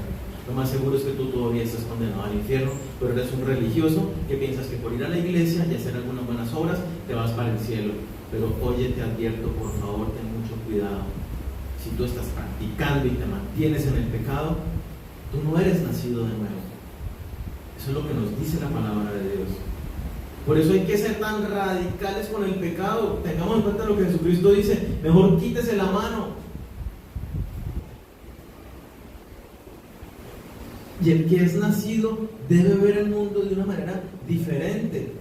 Lo más seguro es que tú todavía estás condenado al infierno, pero eres un religioso que piensas que por ir a la iglesia y hacer algunas buenas obras te vas para el cielo. Pero oye, te advierto, por favor, ten mucho cuidado. Si tú estás practicando y te mantienes en el pecado, tú no eres nacido de nuevo. Eso es lo que nos dice la palabra de Dios. Por eso hay que ser tan radicales con el pecado. Tengamos en cuenta lo que Jesucristo dice: mejor quítese la mano. Y el que es nacido debe ver el mundo de una manera diferente.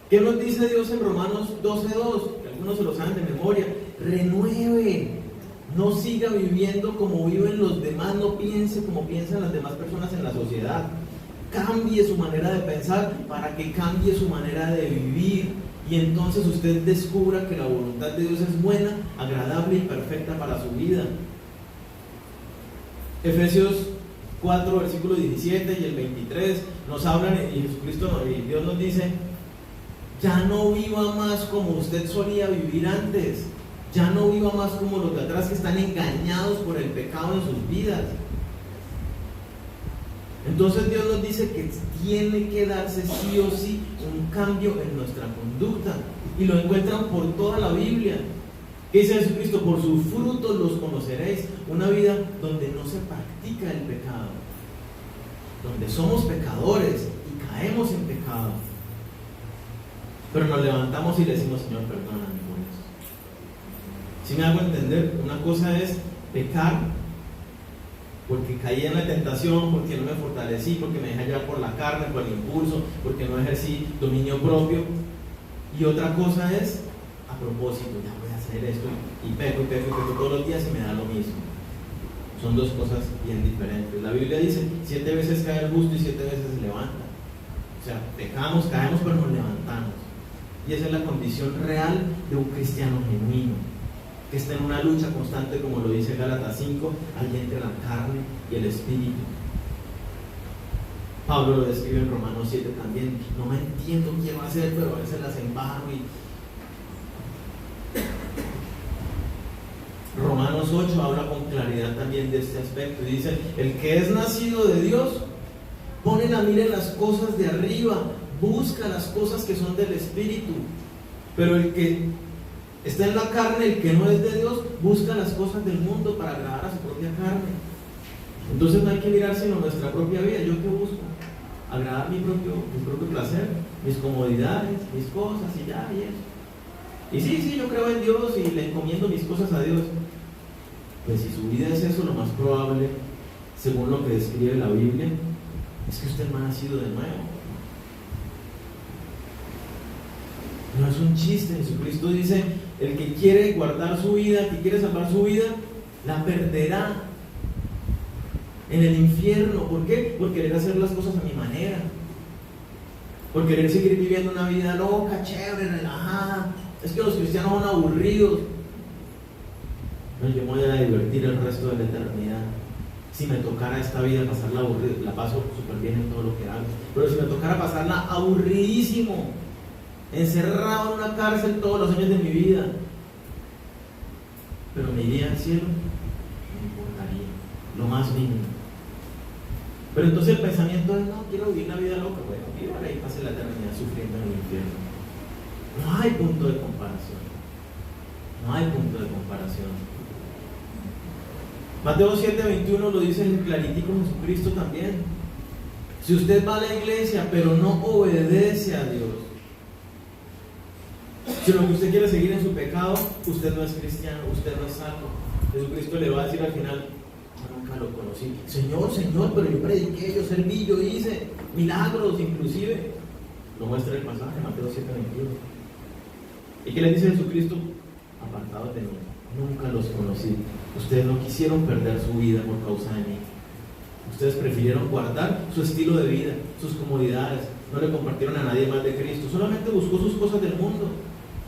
¿Qué nos dice Dios en Romanos 12:2? Que algunos se lo saben de memoria. Renueve. No siga viviendo como viven los demás. No piense como piensan las demás personas en la sociedad. Cambie su manera de pensar para que cambie su manera de vivir. Y entonces usted descubra que la voluntad de Dios es buena, agradable y perfecta para su vida. Efesios 4, versículo 17 y el 23 nos hablan, y Jesucristo y Dios nos dice: ya no viva más como usted solía vivir antes, ya no viva más como los de atrás que están engañados por el pecado en sus vidas. Entonces Dios nos dice que tiene que darse sí o sí un cambio en nuestra conducta, y lo encuentran por toda la Biblia. ¿Qué dice Jesucristo? Por sus frutos los conoceréis. Una vida donde no se practica el pecado, donde somos pecadores y caemos en pecado, pero nos levantamos y le decimos: Señor, perdóname por eso. Si me hago entender, una cosa es pecar porque caí en la tentación, porque no me fortalecí, porque me dejé llevar por la carne, por el impulso, porque no ejercí dominio propio. Y otra cosa es a propósito: ya voy a hacer esto y peco todos los días y me da lo mismo. Son dos cosas bien diferentes. La Biblia dice: 7 veces cae el justo y 7 veces se levanta. O sea, pecamos, caemos, pero nos levantamos. Y esa es la condición real de un cristiano genuino, que está en una lucha constante, como lo dice Gálatas 5, allí entre la carne y el espíritu. Pablo lo describe en Romanos 7 también: no me entiendo qué quiero hacer, pero a veces las embarro. Romanos 8 habla con claridad también de este aspecto y dice: el que es nacido de Dios pone la mira en las cosas de arriba, busca las cosas que son del espíritu. Pero el que está en la carne, el que no es de Dios, busca las cosas del mundo para agradar a su propia carne. Entonces no hay que mirar sino nuestra propia vida. ¿Yo qué busco? Agradar mi propio placer, mis comodidades, mis cosas y ya, y eso. Y sí, yo creo en Dios y le encomiendo mis cosas a Dios. Pues si su vida es eso, lo más probable, según lo que describe la Biblia, es que usted no ha nacido de nuevo. No es un chiste. Jesucristo dice: el que quiere guardar su vida, el que quiere salvar su vida, la perderá en el infierno. ¿Por qué? Por querer hacer las cosas a mi manera, por querer seguir viviendo una vida loca, chévere, relajada. Es que los cristianos son aburridos. No, yo me voy a divertir el resto de la eternidad. Si me tocara esta vida pasarla aburrida, la paso súper bien en todo lo que hago, pero si me tocara pasarla aburridísimo, encerrado en una cárcel todos los años de mi vida, pero me iría al cielo, me importaría lo más mínimo. Pero entonces el pensamiento es: no, quiero vivir la vida loca. Bueno, viva y pase la eternidad sufriendo en el infierno. No hay punto de comparación. No hay punto de comparación. Mateo 7:21 lo dice claritico Jesucristo también. Si usted va a la iglesia pero no obedece a Dios, si lo que usted quiere seguir en su pecado, usted no es cristiano, usted no es salvo. Jesucristo le va a decir al final: nunca lo conocí. Señor, pero yo prediqué, yo serví, yo hice milagros inclusive. Lo muestra el pasaje, Mateo 7:21. ¿Y qué le dice Jesucristo? Apartados de mí, nunca los conocí. Ustedes no quisieron perder su vida por causa de mí. Ustedes prefirieron guardar su estilo de vida, sus comodidades. No le compartieron a nadie más de Cristo. Solamente buscó sus cosas del mundo.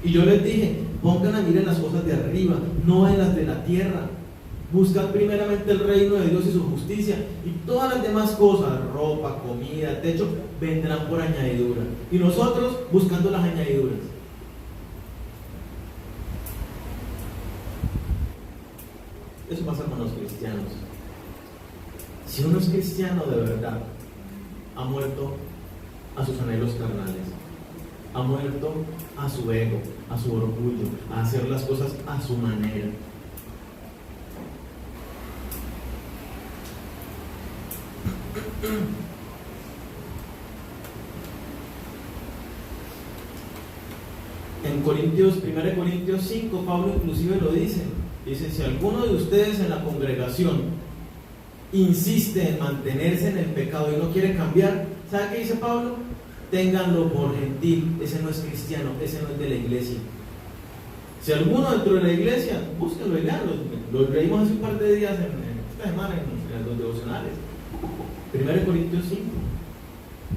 Y yo les dije: pongan a mirar las cosas de arriba, no en las de la tierra. Buscad primeramente el reino de Dios y su justicia, y todas las demás cosas, ropa, comida, techo, vendrán por añadidura. Y nosotros buscando las añadiduras. Eso pasa con los cristianos. Si uno es cristiano de verdad, ha muerto a sus anhelos carnales, ha muerto a su ego, a su orgullo, a hacer las cosas a su manera. En 1 Corintios 5, Pablo inclusive lo dice. Dice: si alguno de ustedes en la congregación insiste en mantenerse en el pecado y no quiere cambiar, ¿sabe qué dice Pablo? Ténganlo por gentil. Ese no es cristiano, ese no es de la iglesia. Si alguno dentro de la iglesia, búsquenlo y leanlo. Lo leímos hace un par de días en esta semana en los devocionales. 1 Corintios 5.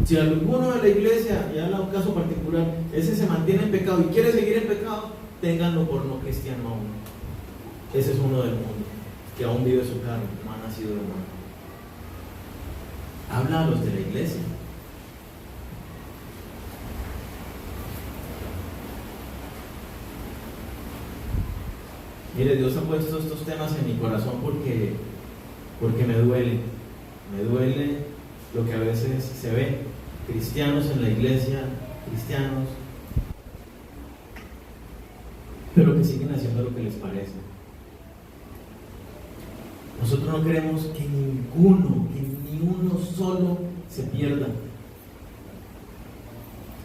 Si alguno de la iglesia, y habla un caso particular, ese se mantiene en pecado y quiere seguir en pecado, ténganlo por no cristiano aún. Ese es uno del mundo, que aún vive su carne, no ha nacido de nuevo. Habla a los de la iglesia. Mire, Dios ha puesto estos temas en mi corazón porque me duele. Me duele lo que a veces se ve. Cristianos en la iglesia, cristianos, pero que siguen haciendo lo que les parece. Nosotros no queremos que ni uno solo se pierda.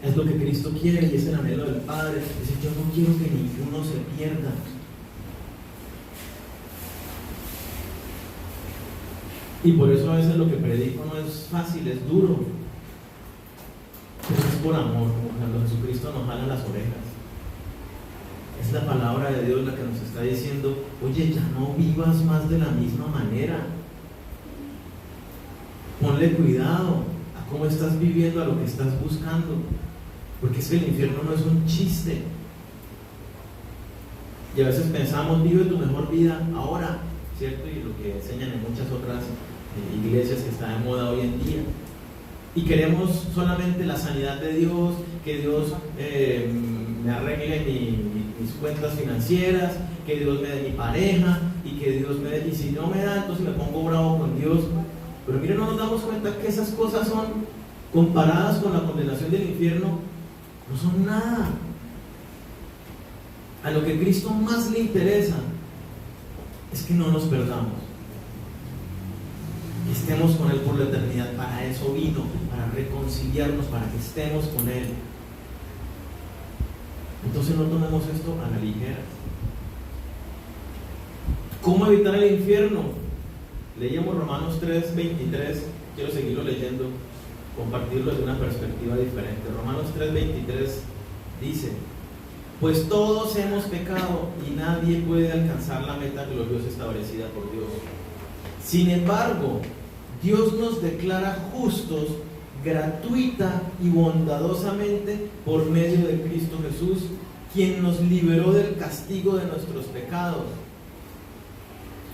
Es lo que Cristo quiere y es el anhelo del Padre. Dice: yo no quiero que ninguno se pierda. Y por eso a veces lo que predico no es fácil, es duro. Pero es por amor, como cuando Jesucristo nos jala las orejas. Es la palabra de Dios la que nos está diciendo: oye, ya no vivas más de la misma manera. Ponle cuidado a cómo estás viviendo, a lo que estás buscando. Porque es que el infierno no es un chiste. Y a veces pensamos: vive tu mejor vida ahora, ¿cierto? Y lo que enseñan en muchas otras iglesias que está de moda hoy en día. Y queremos solamente la sanidad de Dios, que Dios me arregle mis cuentas financieras, que Dios me dé mi pareja, y que Dios me dé, y si no me da, entonces me pongo bravo con Dios. Pero miren, no nos damos cuenta que esas cosas son, comparadas con la condenación del infierno, no son nada. A lo que Cristo más le interesa es que no nos perdamos, que estemos con Él por la eternidad. Para eso vino, para reconciliarnos, para que estemos con Él. Entonces no tomemos esto a la ligera. ¿Cómo evitar el infierno? Leíamos Romanos 3:23, quiero seguirlo leyendo, compartirlo desde una perspectiva diferente. Romanos 3:23 dice: pues todos hemos pecado y nadie puede alcanzar la meta gloriosa establecida por Dios. Sin embargo, Dios nos declara justos gratuita y bondadosamente por medio de Cristo Jesús, quien nos liberó del castigo de nuestros pecados.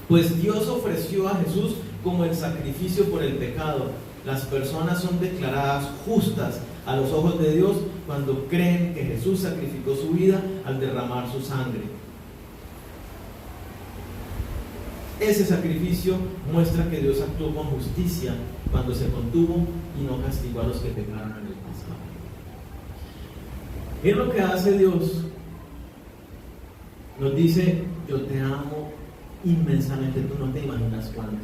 Pues Dios ofreció a Jesús como el sacrificio por el pecado. Las personas son declaradas justas a los ojos de Dios cuando creen que Jesús sacrificó su vida al derramar su sangre. Ese sacrificio muestra que Dios actuó con justicia cuando se contuvo y no castigó a los que pecaron en el pasado. Miren lo que hace Dios. Nos dice: yo te amo inmensamente, tú no te imaginas cuánto,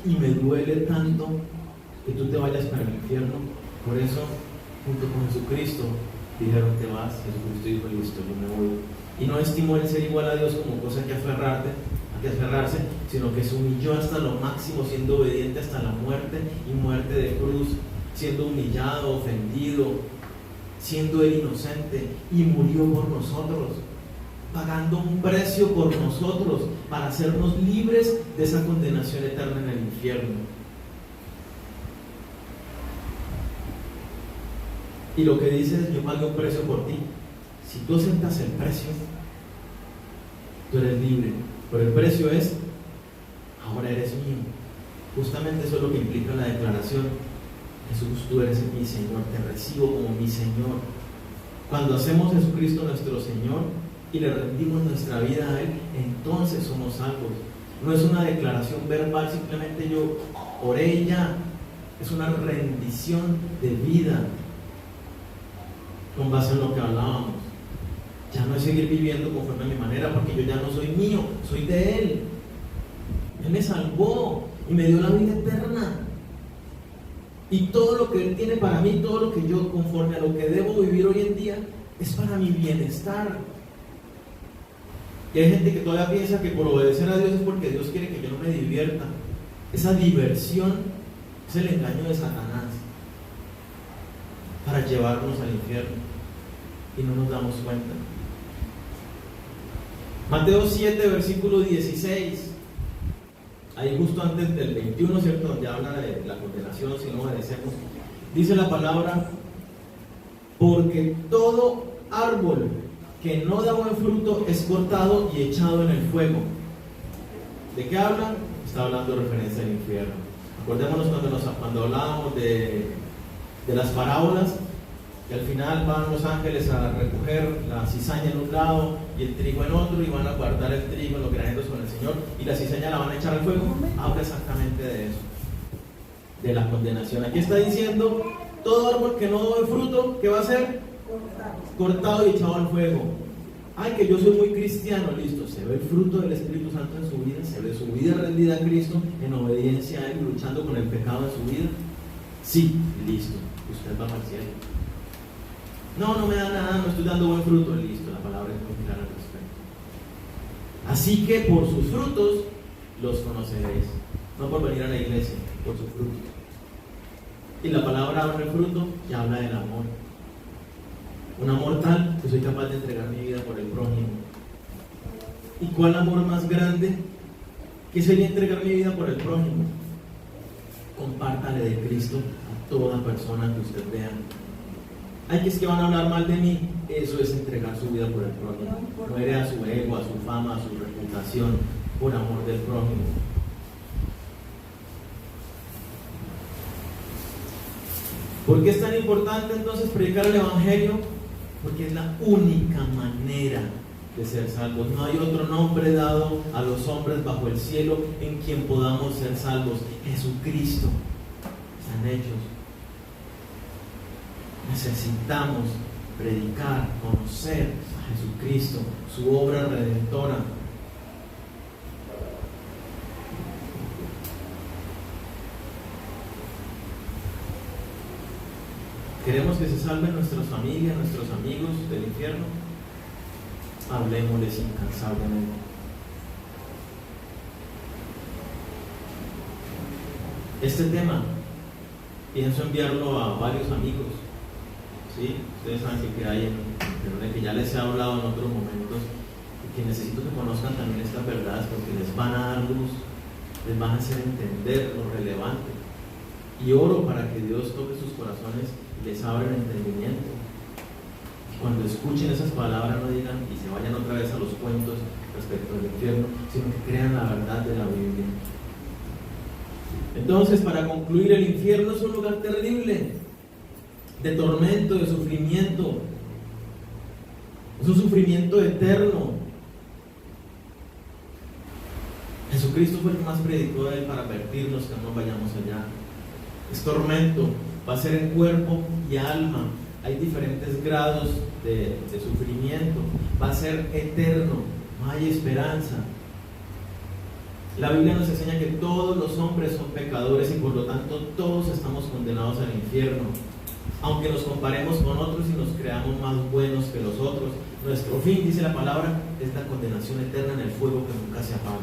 y me duele tanto que tú te vayas para el infierno. Por eso, junto con Jesucristo, dijeron: te vas. Jesucristo dijo: listo, yo me voy. Y no estimó el ser igual a Dios como cosa que aferrarse, sino que se humilló hasta lo máximo, siendo obediente hasta la muerte, y muerte de cruz, siendo humillado, ofendido, siendo él inocente, y murió por nosotros, pagando un precio por nosotros para hacernos libres de esa condenación eterna en el infierno. Y lo que dice es: yo pagué un precio por ti. Si tú aceptas el precio, tú eres libre. Pero el precio es: ahora eres mío. Justamente eso es lo que implica la declaración: Jesús, tú eres mi Señor, te recibo como mi Señor. Cuando hacemos Jesucristo nuestro Señor y le rendimos nuestra vida a Él, entonces somos salvos. No es una declaración verbal, simplemente yo oré y ya. Es una rendición de vida con base en lo que hablábamos. Ya no es seguir viviendo conforme a mi manera, porque yo ya no soy mío, soy de Él. Él me salvó y me dio la vida eterna. Y todo lo que Él tiene para mí, todo lo que yo, conforme a lo que debo vivir hoy en día, es para mi bienestar. Y hay gente que todavía piensa que por obedecer a Dios es porque Dios quiere que yo no me divierta. Esa diversión es el engaño de Satanás para llevarnos al infierno, y no nos damos cuenta. Mateo 7, versículo 16, ahí justo antes del 21, ¿cierto?, donde habla de la condenación si no obedecemos, dice la palabra: porque todo árbol que no da buen fruto es cortado y echado en el fuego. ¿De qué habla? Está hablando de referencia al infierno. Acordémonos cuando hablábamos de las parábolas, que al final van los ángeles a recoger la cizaña en un lado y el trigo en otro, y van a guardar el trigo en los graneros con el Señor, y la cizaña la van a echar al fuego. Habla exactamente de eso, de la condenación. Aquí está diciendo: todo árbol que no da fruto, ¿qué va a hacer? Cortado y echado al fuego. Ay, que yo soy muy cristiano, listo. Se ve el fruto del Espíritu Santo en su vida, se ve su vida rendida a Cristo, en obediencia a Él, luchando con el pecado en su vida. Sí, listo, usted va al cielo. No me da nada, no estoy dando buen fruto. Listo, la palabra es muy clara al respecto. Así que por sus frutos los conoceréis. No por venir a la iglesia, por sus frutos. Y la palabra habla del fruto y habla del amor. Un amor tal que soy capaz de entregar mi vida por el prójimo. ¿Y cuál amor más grande? ¿Qué sería entregar mi vida por el prójimo? Compártale de Cristo a toda persona que usted vea. Ay, que es que van a hablar mal de mí. Eso es entregar su vida por el prójimo. Muere a su ego, a su fama, a su reputación, por amor del prójimo. ¿Por qué es tan importante entonces predicar el Evangelio? Porque es la única manera de ser salvos. No hay otro nombre dado a los hombres bajo el cielo en quien podamos ser salvos. Jesucristo. Están hechos. Necesitamos predicar, conocer a Jesucristo, su obra redentora. Queremos que se salven nuestras familias, nuestros amigos del infierno. Hablemosles incansablemente. Este tema pienso enviarlo a varios amigos. ¿Sí? Ustedes saben que hay en internet, que ya les he hablado en otros momentos, y que necesito que conozcan también estas verdades porque les van a dar luz, les van a hacer entender lo relevante. Y oro para que Dios toque sus corazones y les abra el entendimiento. Y cuando escuchen esas palabras no digan y se vayan otra vez a los cuentos respecto al infierno, sino que crean la verdad de la Biblia. Entonces, para concluir, el infierno es un lugar terrible, de tormento, de sufrimiento. Es un sufrimiento eterno. Jesucristo fue el que más predicó de él para advertirnos que no vayamos allá. Es tormento, va a ser en cuerpo y alma. Hay diferentes grados de sufrimiento. Va a ser eterno, no hay esperanza. La Biblia nos enseña que todos los hombres son pecadores y por lo tanto todos estamos condenados al infierno. Aunque nos comparemos con otros y nos creamos más buenos que los otros, nuestro fin, dice la palabra, es la condenación eterna en el fuego que nunca se apaga.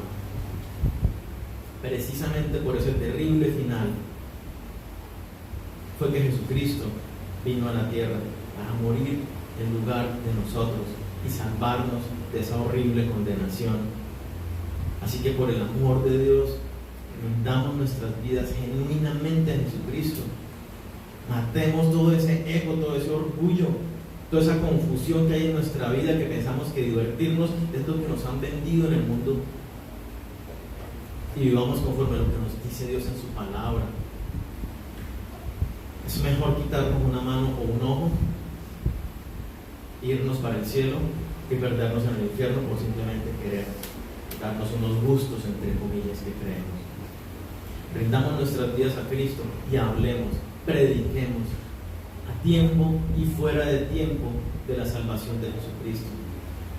Precisamente por ese terrible final fue que Jesucristo vino a la tierra para morir en lugar de nosotros y salvarnos de esa horrible condenación. Así que por el amor de Dios, rindamos nuestras vidas genuinamente a Jesucristo. Matemos todo ese ego, todo ese orgullo, toda esa confusión que hay en nuestra vida, que pensamos que divertirnos es lo que nos han vendido en el mundo. Y vivamos conforme a lo que nos dice Dios en su palabra. Es mejor quitarnos una mano o un ojo, irnos para el cielo, que perdernos en el infierno por simplemente querer darnos unos gustos, entre comillas, que creemos. Rindamos nuestras vidas a Cristo y hablemos, prediquemos a tiempo y fuera de tiempo de la salvación de Jesucristo,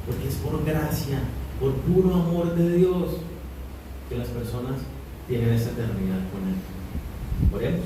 porque es por gracia, por puro amor de Dios, que las personas tienen esa eternidad con Él. Oremos.